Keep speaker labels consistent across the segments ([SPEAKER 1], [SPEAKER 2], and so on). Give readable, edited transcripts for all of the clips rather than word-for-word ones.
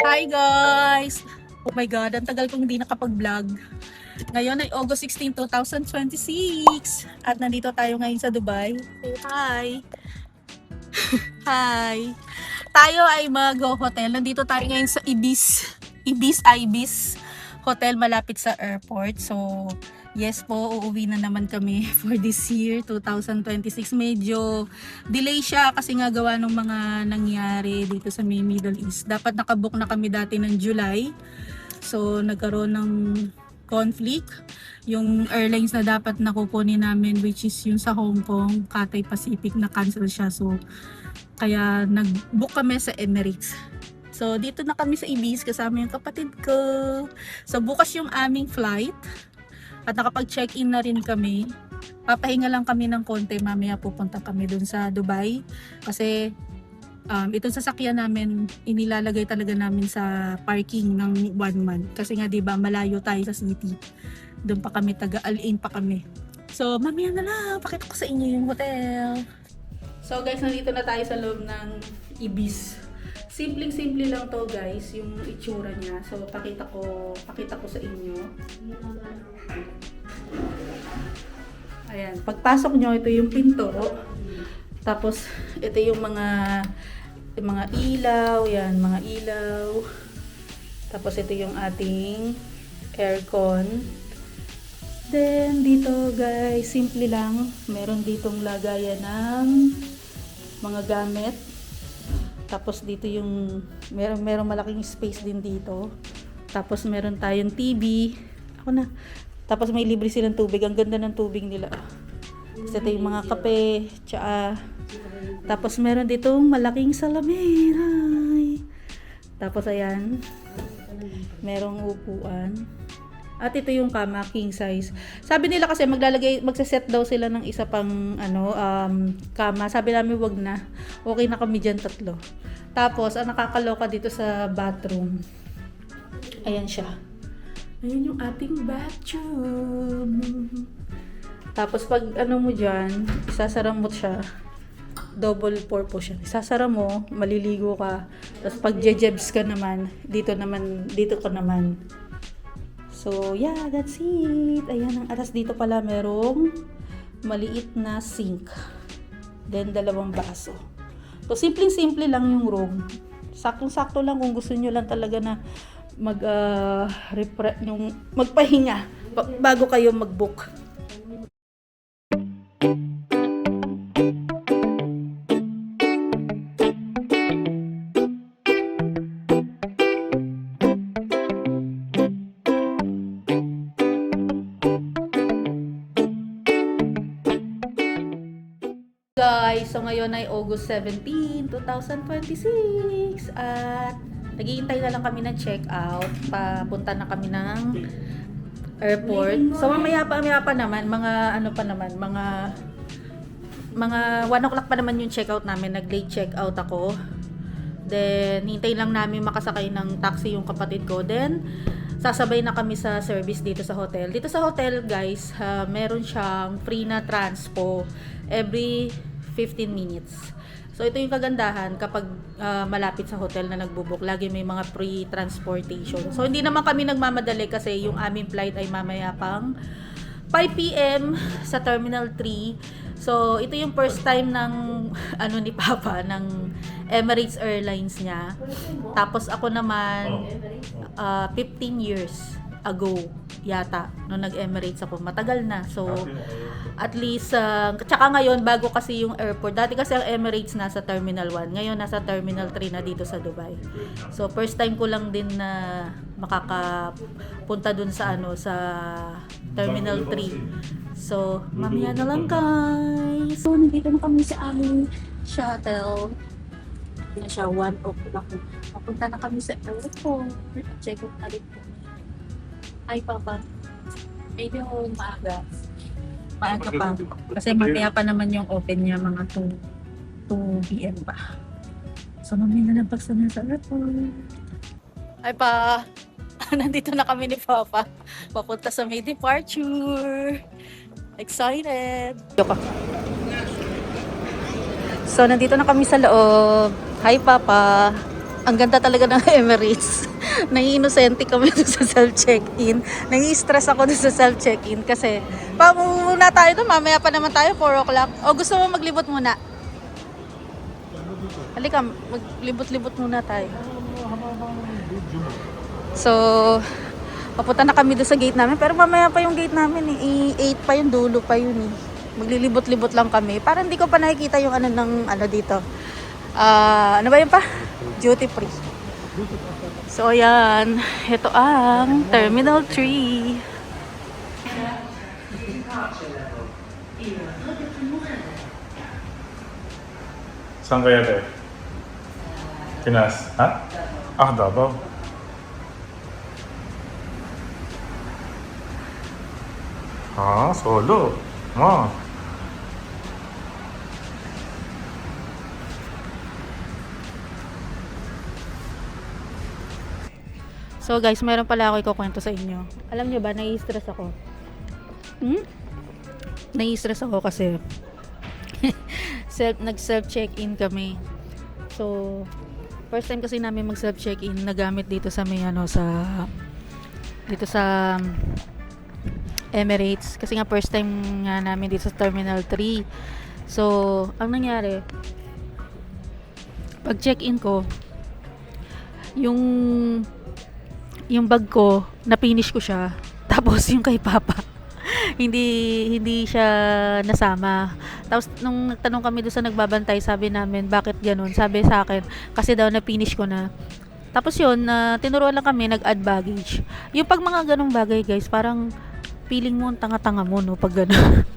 [SPEAKER 1] Hi guys! Oh my God, ang tagal kong hindi nakapag-vlog. Ngayon ay August 16, 2026. At nandito tayo ngayon sa Dubai. Say hi! Hi! Tayo ay mag-hotel. Nandito tayo ngayon sa Ibis Hotel malapit sa airport. So, yes po, uuwi na naman kami for this year, 2026. Medyo delay siya kasi nga gawa ng mga nangyari dito sa Middle East. Dapat nakabook na kami dati ng July. So, nagkaroon ng conflict. Yung airlines na dapat nakukunin namin, which is yung sa Hong Kong, Cathay Pacific, na cancel siya. So, kaya nag-book kami sa Emirates. So, dito na kami sa Ibis kasama yung kapatid ko. So, bukas yung aming flight. At nakapag-check-in na rin kami. Papahinga lang kami ng konti. Mamaya pupunta kami dun sa Dubai. Kasi, itong sasakyan namin, inilalagay talaga namin sa parking ng 1 month. Kasi nga, diba, malayo tayo sa city. Doon pa kami, taga-Al-Ain pa kami. So, mamaya na lang. Pakita ko sa inyo yung hotel. So, guys, nandito na tayo sa loob ng Ibis. Simpleng-simple lang to, guys, yung itsura niya. So, pakita ko sa inyo. Ayan, pagpasok nyo, ito yung pinto. Tapos, ito yung mga ilaw, yan, mga ilaw. Tapos, ito yung ating aircon. Then, dito, guys, simple lang. Meron ditong lagayan ng mga gamit. Tapos dito yung merong malaking space din dito. Tapos meron tayong TV. Ako na. Tapos may libre silang tubig. Ang ganda ng tubig nila. Tapos ito yung mga kape, tsaa. Tapos meron ditong malaking salamin. Tapos ayan. Merong upuan. At ito yung kama, king size. Sabi nila kasi magse-set daw sila ng isa pang kama. Sabi namin wag na. Okay na kami dyan 3. Tapos, ang nakakaloka dito sa bathroom. Ayan siya. Ayan yung ating bathroom. Tapos pag mo dyan, isasara mo siya. Double purpose siya. Isasara mo, maliligo ka. Tapos pag jejebs ka naman, dito ka naman. So, yeah, that's it. Ayan, ang atas dito pala merong maliit na sink. Then, 2 baso. So, simpleng-simple lang yung room. Saktong-sakto lang kung gusto nyo lang talaga na magpahinga bago kayo mag-book. Guys, so ngayon ay August 17, 2026 at naghihintay na lang kami ng check-out. Papunta na kami ng airport. So mamaya pa naman, mga 1 o'clock pa naman yung check-out namin. Nag-late check-out ako. Then, hintay lang namin makasakay ng taxi yung kapatid ko. Then, sasabay na kami sa service dito sa hotel. Dito sa hotel, guys, meron siyang free na transpo every 15 minutes. So, ito yung kagandahan kapag malapit sa hotel na nagbubook. Lagi may mga free transportation. So, hindi naman kami nagmamadali kasi yung aming flight ay mamaya pang 5 PM sa Terminal 3. So, ito yung first time ng ni Papa, ng Emirates Airlines niya. Tapos ako naman 15 years ago yata nung nag-Emirates ako. Matagal na. So, at least tsaka ngayon bago kasi yung airport. Dati kasi ang Emirates nasa Terminal 1. Ngayon nasa Terminal 3 na dito sa Dubai. So, first time ko lang din na makakapunta dun sa sa Terminal 3. So, mamaya na lang, guys. So, nandito na kami sa aming shuttle. Na siya 1 o'clock. Papunta na kami sa airport. Check out na rin po. Hi, Papa. Medyo maaga. Maaga pa. Kasi mamaya pa naman yung open niya, mga 2 PM pa. So, mamaya na lang pagsana sa airport. Hi, Pa. Nandito na kami ni Papa. Papunta sa may departure. Excited. So, nandito na kami sa loob. Hi, Papa. Ang ganda talaga ng Emirates. Nai-inosente kami doon sa self-check-in. Nai-stress ako doon sa self-check-in kasi muna tayo doon. Mamaya pa naman tayo, 4 o'clock. O gusto mo maglibot muna? Halika, maglibot-libot muna tayo. So, papunta na kami doon sa gate namin. Pero mamaya pa yung gate namin eh. 8 pa yung dulo pa yun eh. Maglilibot-libot lang kami. Parang hindi ko pa nakikita yung ano dito. Ano ba yun pa? Duty free. So, ayan. Ito ang Terminal 3.
[SPEAKER 2] Saan kaya tayo? Pinas? Ha? Davao. Solo.
[SPEAKER 1] So guys, meron pala ako ikukwento sa inyo. Alam nyo ba, nai-stress ako. Nai-stress ako kasi nag-self-check-in kami. So, first time kasi namin mag-self-check-in na gamit dito sa Emirates. Kasi nga first time nga namin dito sa Terminal 3. So, ang nangyari, pag check-in ko, yung bag ko, na-finish ko siya. Tapos yung kay Papa, hindi siya nasama. Tapos nung nagtanong kami doon sa nagbabantay, sabi namin, bakit ganun? Sabi sa akin, kasi daw na-finish ko na. Tapos yun, tinuruan lang kami, nag-add baggage. Yung pag mga ganung bagay guys, parang feeling mo, tanga-tanga mo, no? Pag gano'n.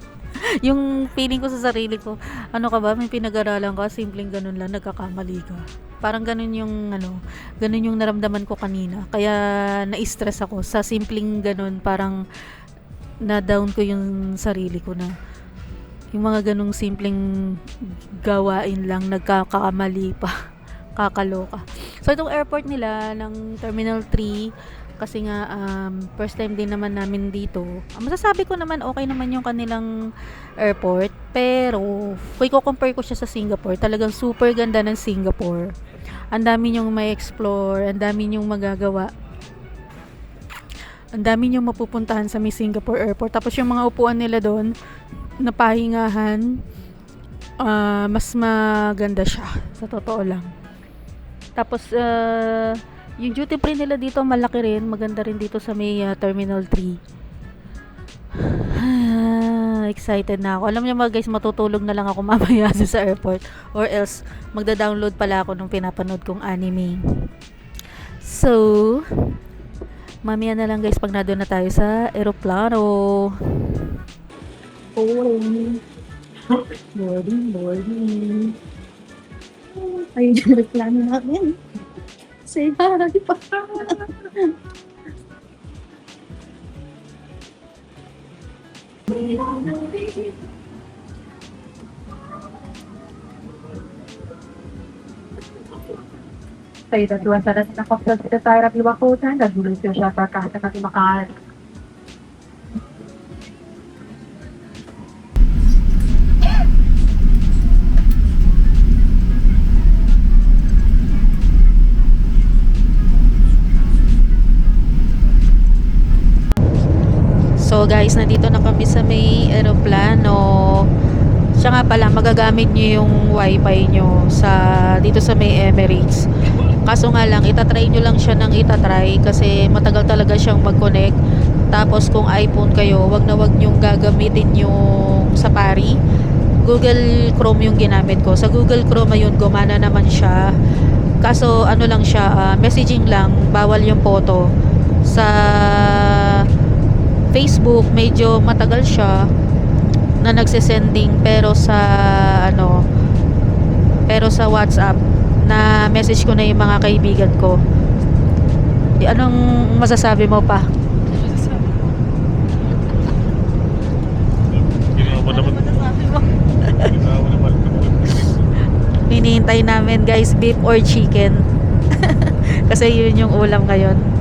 [SPEAKER 1] Yung feeling ko sa sarili ko, ano ka ba, may pinag-aralan ka, simpleng ganun lang, nagkakamali ka. Parang ganun yung naramdaman ko kanina. Kaya na-stress ako sa simpleng ganun, parang na-down ko yung sarili ko na yung mga ganung simpleng gawain lang, nagkakamali pa. Kakaloka. So, itong airport nila ng Terminal 3, kasi nga first time din naman namin dito. Masasabi ko naman okay naman yung kanilang airport, pero kung i-compare ko siya sa Singapore, talagang super ganda ng Singapore. Ang dami nyong may explore, ang dami nyong magagawa. Ang dami nyong mapupuntahan sa may Singapore airport. Tapos yung mga upuan nila doon, napahingahan, mas maganda siya, sa totoo lang. Tapos yung duty free nila dito malaki rin, maganda rin dito sa may Terminal 3. Excited na ako. Alam niyo mga guys, matutulog na lang ako mamaya sa airport, or else magda-download pala ako nung pinapanood kong anime. So, mamaya na lang guys pag nandoon na tayo sa eroplano. Boarding. Ayun yung eroplano namin. Say hi pa.
[SPEAKER 3] Sa idatuan sa nas ng kopsal sa tayra piwakutan, nagulong siya para kahit nakatimakaan.
[SPEAKER 1] So guys, nandito na kami sa may eroplano. Siya nga pala, magagamit nyo yung wifi nyo dito sa may Emirates. Kaso nga lang, itatry nyo lang siya ng itatry kasi matagal talaga siyang mag-connect. Tapos kung iPhone kayo, wag nyong gagamitin yung Safari. Google Chrome yung ginamit ko. Sa Google Chrome ayun, gumana naman siya. Kaso ano lang siya, messaging lang, bawal yung photo. Sa Facebook medyo matagal siya na nagsesending, pero sa WhatsApp na message ko na yung mga kaibigan ko. Anong masasabi mo pa? Hinihintay namin guys, beef or chicken. Kasi yun yung ulam ngayon.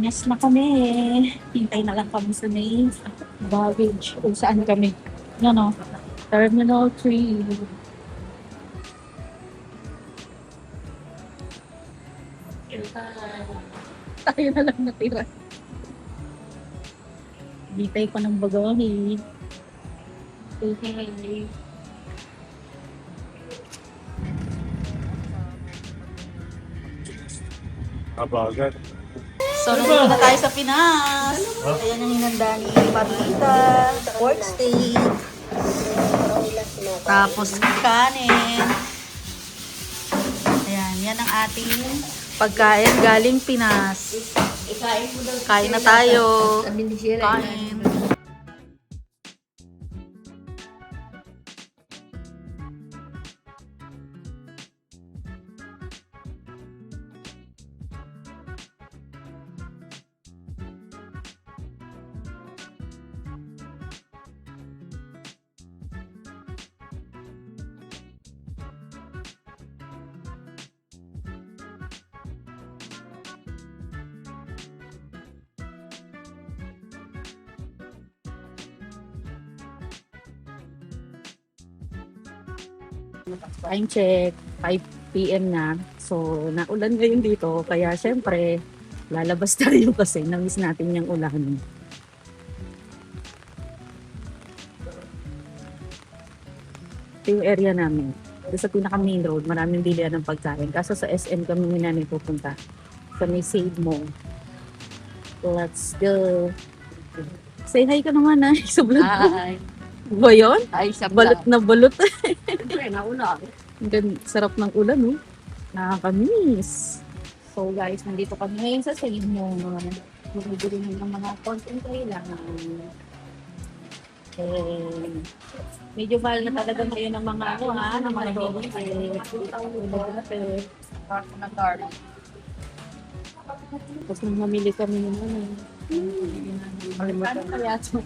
[SPEAKER 1] Pinas na kami. Hintay na lang kami sa main baggage. Kung saan kami. Yan o. Terminal 3. Tayo na lang natira. Hintay pa ng bagahe. Okay.
[SPEAKER 2] Abagat.
[SPEAKER 1] So, nandito na tayo sa Pinas. Ayan ang hinanda ni Marita. Pork steak. Tapos kanin. Ayan, yan ang ating pagkain galing Pinas. Kain na tayo. Kain. Time check, 5 PM na. So, naulan ngayon dito. Kaya syempre, lalabas tayo kasi namiss natin yung ulan. Ito yung area namin. Doon sa pinaka main road, maraming bilihan ng pagkain. Kaso sa SM kami minanay pupunta. Sa may Save Mo. Let's go. Say hi ka naman ha, sa vlog ko.
[SPEAKER 4] Ay,
[SPEAKER 1] Ba yun?
[SPEAKER 4] ay, sa
[SPEAKER 1] Balot na balot.
[SPEAKER 4] Siyempre, nauna.
[SPEAKER 1] Sarap ng ulan, no? Nakakamiss. So guys, nandito kami ngayon sa Save Mo. Bumibili ng mga content kailangan. Medyo mahal na talaga ngayon ng mga ano ha, ng mga doon. Tapos nung mamili kami ng ano. Ano kaya ito?